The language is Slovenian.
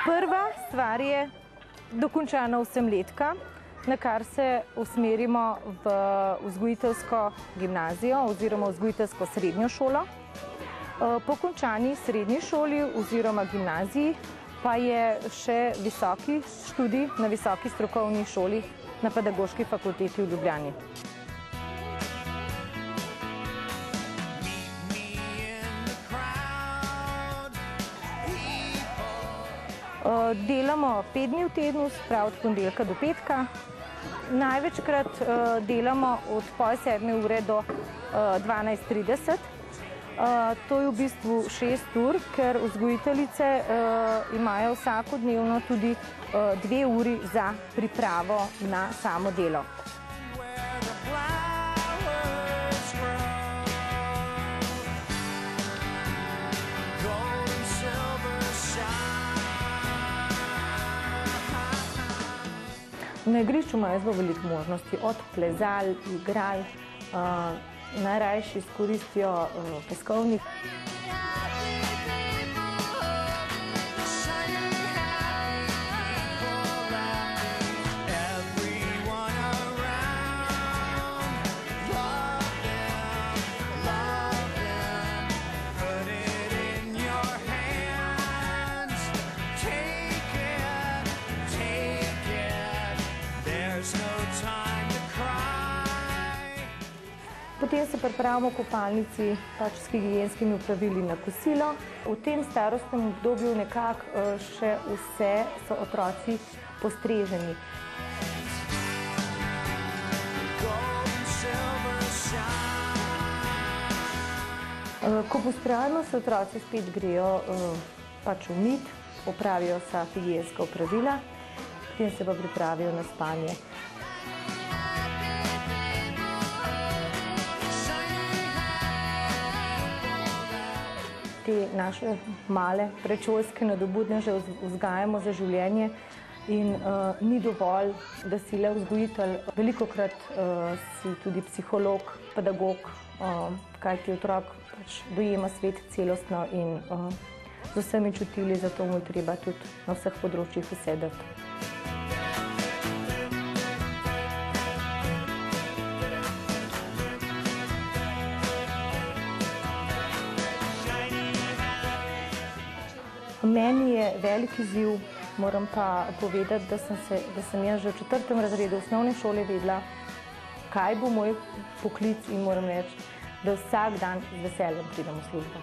Prva stvar je dokončana osemletka, na kar se usmerimo v vzgojiteljsko gimnazijo oziroma vzgojiteljsko srednjo šolo. Po končani srednji šoli oziroma gimnaziji pa je še visoki študij na visoki strokovni šoli na Pedagoški fakulteti v Ljubljani. Delamo 5 dni v tednu, prav od ponedeljka do petka. Največkrat delamo od pol 7 ure do 12:30. To je v bistvu 6 ur, ker vzgojiteljice imajo vsakodnevno tudi 2 uri za pripravo na samo delo. Na igrišču imajo zelo veliko možnosti, od plezal, igral, najrajši izkoristijo peskovnik. Potem se pripravimo v kopalnici s higienskimi opravili na kosilo. V tem starostnem obdobju nekako še vse so otroci postreženi. Ko pospravimo, se otroci spet grejo umit, opravijo vsa higienska opravila, potem se pa pripravijo na spanje. Te naše male predšolske nadobudneže vzgajamo za življenje in ni dovolj, da si le vzgojitelj. Velikokrat si tudi psiholog, pedagog, kajti otrok dojema svet celostno in z vsemi čutili, zato mu je treba tudi na vseh področjih vse dati. Meni je velik izziv, moram pa povedati, da sem jaz že v 4. razredu osnovne šole vedela, kaj bo moj poklic in moram reči, da vsak dan z veseljem pridem v službo.